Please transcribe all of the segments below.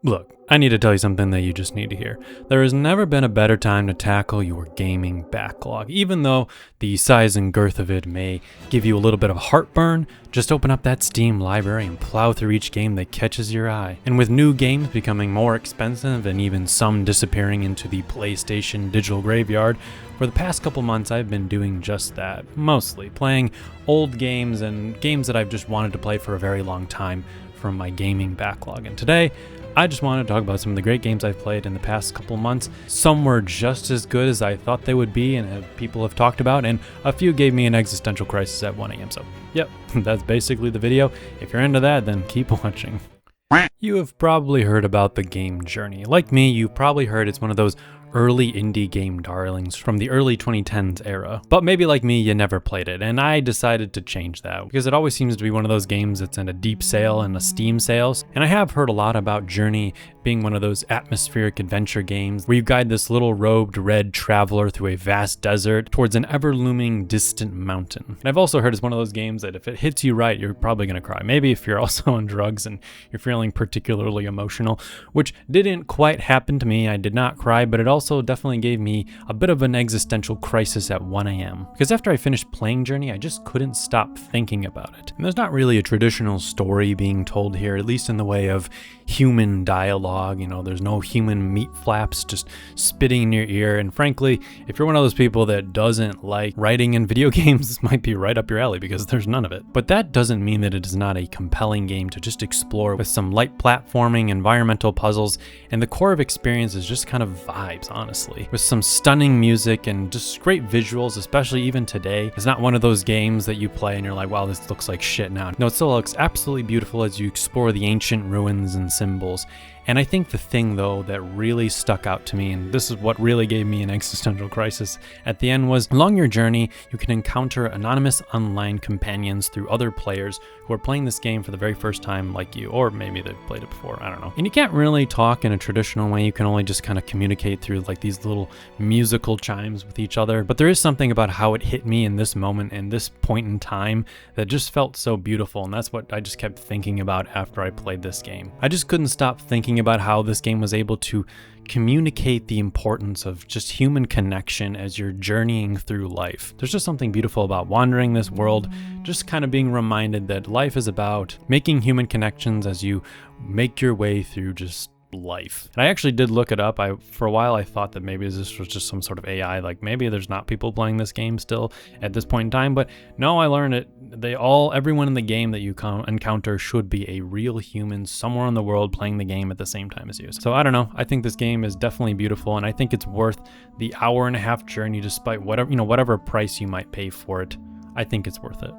Look, I need to tell you something that you just need to hear. There has never been a better time to tackle your gaming backlog. Even though the size and girth of it may give you a little bit of heartburn, just open up that Steam library and plow through each game that catches your eye. And with new games becoming more expensive and even some disappearing into the PlayStation digital graveyard, for the past couple months I've been doing just that. Mostly playing old games and games that I've just wanted to play for a very long time from my gaming backlog. And today, I just wanted to talk about some of the great games I've played in the past couple months. Some were just as good as I thought they would be and people have talked about, and a few gave me an existential crisis at 1 a.m. So, yep, that's basically the video. If you're into that, then keep watching. You have probably heard about the game Journey. Like me, you've probably heard it's one of those early indie game darlings from the early 2010s era. But maybe like me, you never played it, and I decided to change that because it always seems to be one of those games that's in a deep sale and a Steam sales. And I have heard a lot about Journey being one of those atmospheric adventure games where you guide this little robed red traveler through a vast desert towards an ever-looming distant mountain. And I've also heard it's one of those games that if it hits you right, you're probably gonna cry. Maybe if you're also on drugs and you're feeling particularly emotional, which didn't quite happen to me. I did not cry, but it also definitely gave me a bit of an existential crisis at 1 a.m. Because after I finished playing Journey, I just couldn't stop thinking about it. And there's not really a traditional story being told here, at least in the way of human dialogue. You know, there's no human meat flaps just spitting in your ear. And frankly, if you're one of those people that doesn't like writing in video games, this might be right up your alley because there's none of it. But that doesn't mean that it is not a compelling game to just explore with some light platforming, environmental puzzles, and the core of experience is just kind of vibes, honestly. With some stunning music and just great visuals, especially even today. It's not one of those games that you play and you're like, wow, this looks like shit now. No, it still looks absolutely beautiful as you explore the ancient ruins and symbols. And I think the thing, though, that really stuck out to me, and this is what really gave me an existential crisis at the end, was along your journey, you can encounter anonymous online companions through other players who are playing this game for the very first time like you, or maybe they've played it before, I don't know. And you can't really talk in a traditional way. You can only just kind of communicate through like these little musical chimes with each other. But there is something about how it hit me in this moment and this point in time that just felt so beautiful, and that's what I just kept thinking about after I played this game. I just couldn't stop thinking about how this game was able to communicate the importance of just human connection as you're journeying through life. There's just something beautiful about wandering this world, just kind of being reminded that life is about making human connections as you make your way through just life. And I actually did look it up. For a while I thought that maybe this was just some sort of AI, like maybe there's not people playing this game still at this point in time, but no, I learned it. Everyone in the game that you encounter should be a real human somewhere in the world playing the game at the same time as you. So I don't know. I think this game is definitely beautiful, and I think it's worth the hour-and-a-half journey despite whatever price you might pay for it. I think it's worth it.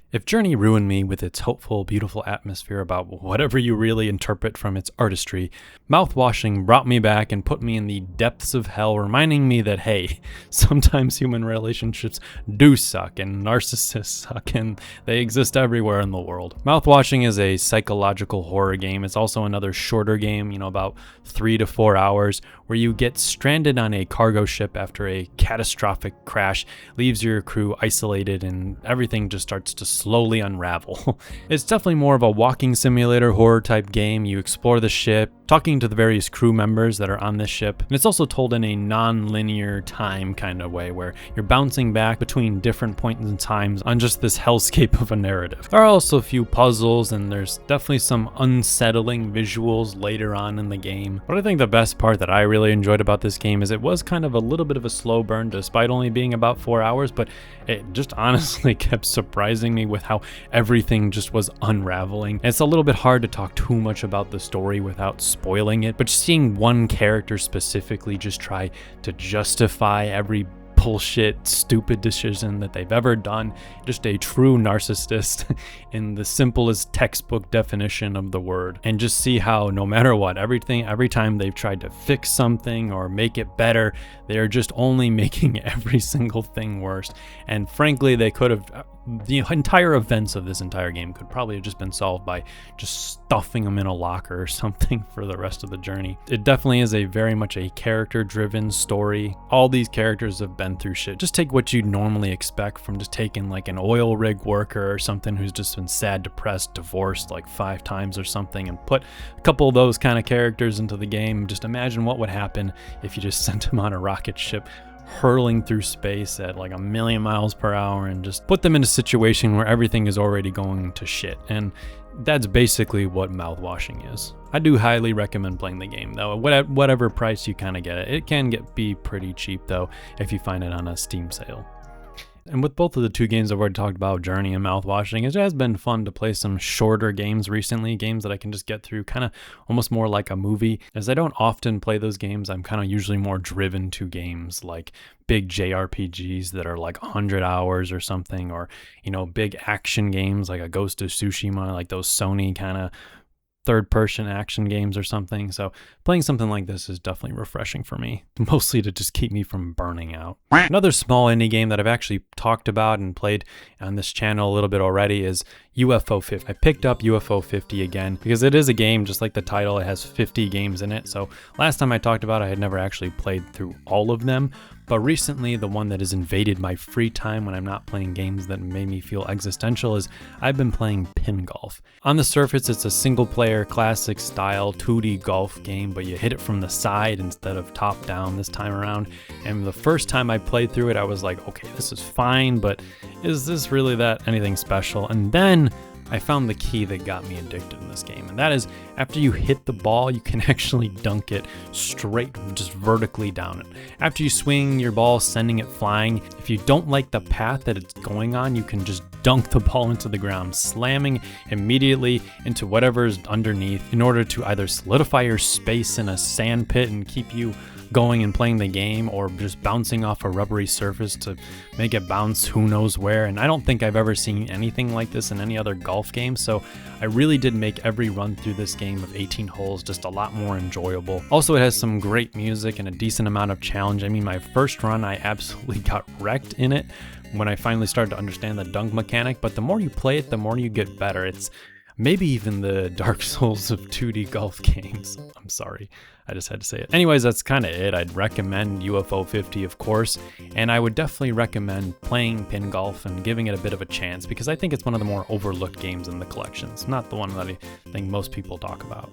If Journey ruined me with its hopeful, beautiful atmosphere about whatever you really interpret from its artistry, Mouthwashing brought me back and put me in the depths of hell, reminding me that, hey, sometimes human relationships do suck and narcissists suck and they exist everywhere in the world. Mouthwashing is a psychological horror game. It's also another shorter game, about 3 to 4 hours, where you get stranded on a cargo ship after a catastrophic crash, leaves your crew isolated, and everything just starts to slowly unravel. It's definitely more of a walking simulator horror type game. You explore the ship, talking to the various crew members that are on this ship, and it's also told in a non-linear time kind of way where you're bouncing back between different points in times on just this hellscape of a narrative. There are also a few puzzles, and there's definitely some unsettling visuals later on in the game. But I think the best part that I really enjoyed about this game is it was kind of a little bit of a slow burn despite only being about 4 hours, but it just honestly kept surprising me with how everything just was unraveling. And it's a little bit hard to talk too much about the story without spoiling it, but seeing one character specifically just try to justify every bullshit, stupid decision that they've ever done, just a true narcissist in the simplest textbook definition of the word, and just see how no matter what, every time they've tried to fix something or make it better, they're just only making every single thing worse. And frankly, they could have the entire events of this entire game could probably have just been solved by just stuffing them in a locker or something for the rest of the journey. It definitely is a very much a character-driven story. All these characters have been through shit. Just take what you'd normally expect from just taking like an oil rig worker or something who's just been sad, depressed, divorced like 5 times or something, and put a couple of those kind of characters into the game. Just imagine what would happen if you just sent them on a rocket ship hurling through space at like 1,000,000 miles per hour and just put them in a situation where everything is already going to shit. And that's basically what Mouthwashing is. I do highly recommend playing the game though, at whatever price you kind of get it. It can be pretty cheap though if you find it on a Steam sale. And with both of the 2 games I've already talked about, Journey and Mouthwashing, it has been fun to play some shorter games recently, games that I can just get through kind of almost more like a movie. As I don't often play those games, I'm kind of usually more driven to games like big JRPGs that are like 100 hours or something, or, you know, big action games like a Ghost of Tsushima, like those Sony kind of third-person action games or something. So playing something like this is definitely refreshing for me, mostly to just keep me from burning out. Another small indie game that I've actually talked about and played on this channel a little bit already is UFO 50. I picked up UFO 50 again because it is a game, just like the title, it has 50 games in it. So last time I talked about it, I had never actually played through all of them. But recently, the one that has invaded my free time when I'm not playing games that made me feel existential is I've been playing Pingolf. On the surface, it's a single-player, classic-style 2D golf game, but you hit it from the side instead of top-down this time around. And the first time I played through it, I was like, okay, this is fine, but is this really that anything special? And then I found the key that got me addicted in this game, and that is after you hit the ball, you can actually dunk it straight, just vertically down it. After you swing your ball, sending it flying, if you don't like the path that it's going on, you can just dunk the ball into the ground, slamming immediately into whatever's underneath in order to either solidify your space in a sand pit and keep you going and playing the game, or just bouncing off a rubbery surface to make it bounce who knows where. And I don't think I've ever seen anything like this in any other golf game, so I really did make every run through this game of 18 holes just a lot more enjoyable. Also, it has some great music and a decent amount of challenge. I mean, my first run I absolutely got wrecked in it when I finally started to understand the dunk mechanic, but the more you play it, the more you get better. It's maybe even the Dark Souls of 2D golf games. I'm sorry, I just had to say it. Anyways, that's kind of it. I'd recommend UFO 50, of course, and I would definitely recommend playing Pingolf and giving it a bit of a chance, because I think it's one of the more overlooked games in the collection. It's not the one that I think most people talk about.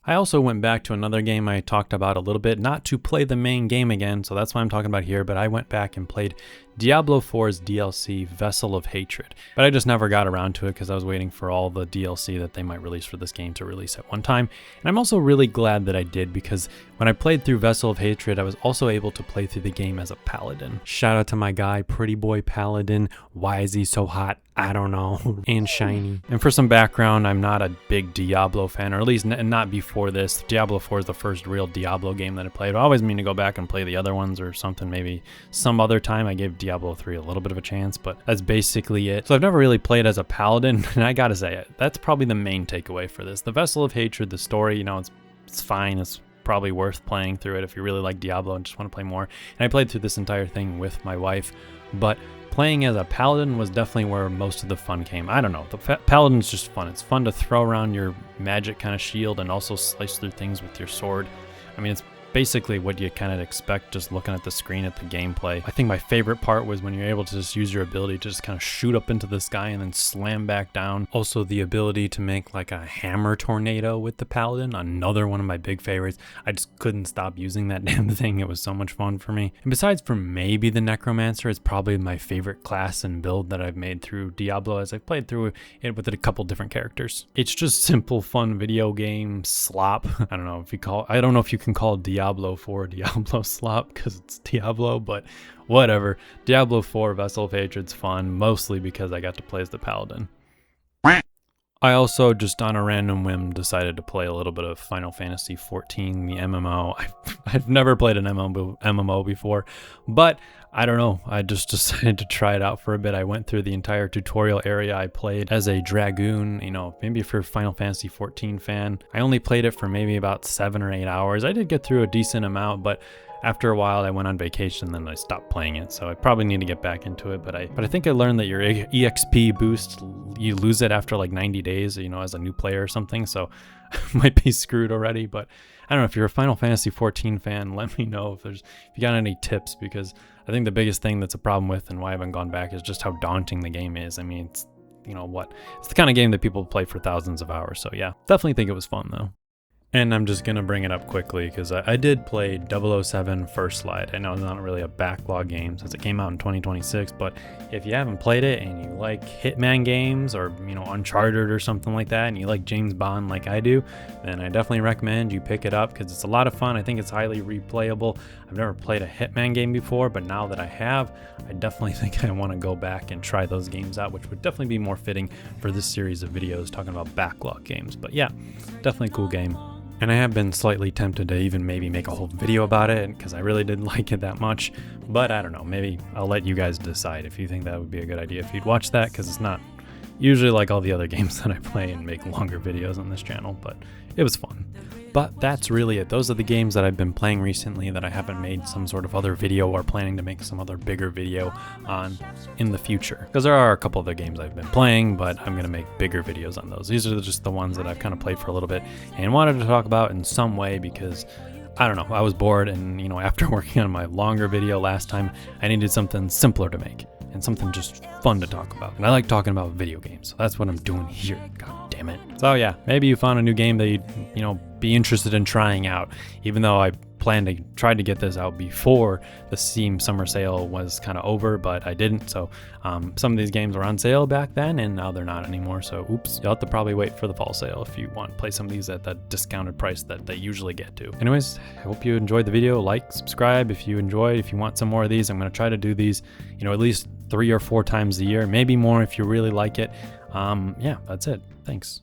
I also went back to another game I talked about a little bit, not to play the main game again, so that's why I'm talking about here, but I went back and played Diablo 4's DLC, Vessel of Hatred. But I just never got around to it because I was waiting for all the DLC that they might release for this game to release at one time. And I'm also really glad that I did, because when I played through Vessel of Hatred, I was also able to play through the game as a paladin. Shout out to my guy, Pretty Boy Paladin. Why is he so hot? I don't know. And shiny. And for some background, I'm not a big Diablo fan, or at least not before this. Diablo 4 is the first real Diablo game that I played. I always mean to go back and play the other ones or something, maybe some other time. I gave Diablo 3 a little bit of a chance, but that's basically it. So I've never really played as a paladin, and I gotta say, that's probably the main takeaway for this. The Vessel of Hatred, the story, you know, it's fine. It's probably worth playing through it if you really like Diablo and just want to play more. And I played through this entire thing with my wife, but playing as a paladin was definitely where most of the fun came. I don't know, the paladin's just fun. It's fun to throw around your magic kind of shield and also slice through things with your sword. I mean, it's basically what you kind of expect just looking at the screen at the gameplay. I think my favorite part was when you're able to just use your ability to just kind of shoot up into the sky and then slam back down. Also, the ability to make like a hammer tornado with the paladin, another one of my big favorites. I just couldn't stop using that damn thing. It was so much fun for me. And besides for maybe the necromancer, it's probably my favorite class and build that I've made through Diablo, as I've played through it with a couple different characters. It's just simple, fun video game slop. I don't know if you can call Diablo 4 Diablo slop because it's Diablo, but whatever. Diablo 4 Vessel of Hatred's fun, mostly because I got to play as the paladin. I also, just on a random whim, decided to play a little bit of Final Fantasy XIV, the MMO. I've never played an MMO before, but I don't know. I just decided to try it out for a bit. I went through the entire tutorial area. I played as a dragoon, you know, maybe if you're a Final Fantasy XIV fan. I only played it for maybe about 7 or 8 hours. I did get through a decent amount, but after a while I went on vacation, then I stopped playing it. So I probably need to get back into it. But I think I learned that your EXP boost, you lose it after like 90 days, you know, as a new player or something. So I might be screwed already. But I don't know, if you're a Final Fantasy 14 fan, let me know if you got any tips, because I think the biggest thing that's a problem with and why I haven't gone back is just how daunting the game is. I mean, it's, you know what, it's the kind of game that people play for thousands of hours. So yeah, definitely think it was fun though. And I'm just going to bring it up quickly because I did play 007 First Light. I know it's not really a backlog game since it came out in 2026, but if you haven't played it and you like Hitman games or, you know, Uncharted or something like that, and you like James Bond like I do, then I definitely recommend you pick it up because it's a lot of fun. I think it's highly replayable. I've never played a Hitman game before, but now that I have, I definitely think I want to go back and try those games out, which would definitely be more fitting for this series of videos talking about backlog games. But yeah, definitely a cool game. And I have been slightly tempted to even maybe make a whole video about it because I really didn't like it that much. But I don't know, maybe I'll let you guys decide if you think that would be a good idea if you'd watch that, because it's not usually like all the other games that I play and make longer videos on this channel, but it was fun. But that's really it. Those are the games that I've been playing recently that I haven't made some sort of other video or planning to make some other bigger video on in the future. Because there are a couple other games I've been playing, but I'm going to make bigger videos on those. These are just the ones that I've kind of played for a little bit and wanted to talk about in some way because, I don't know, I was bored, and, you know, after working on my longer video last time, I needed something simpler to make and something just fun to talk about. And I like talking about video games, so that's what I'm doing here. God damn it. So yeah, maybe you found a new game that you'd, you know, be interested in trying out, even though I planned to try to get this out before the Steam summer sale was kind of over, but I didn't. So some of these games were on sale back then and now they're not anymore. So oops, you'll have to probably wait for the fall sale if you want to play some of these at that discounted price that they usually get to. Anyways, I hope you enjoyed the video. Like, subscribe if you enjoyed. If you want some more of these, I'm going to try to do these, you know, at least 3 or 4 times a year, maybe more if you really like it. Yeah, that's it. Thanks.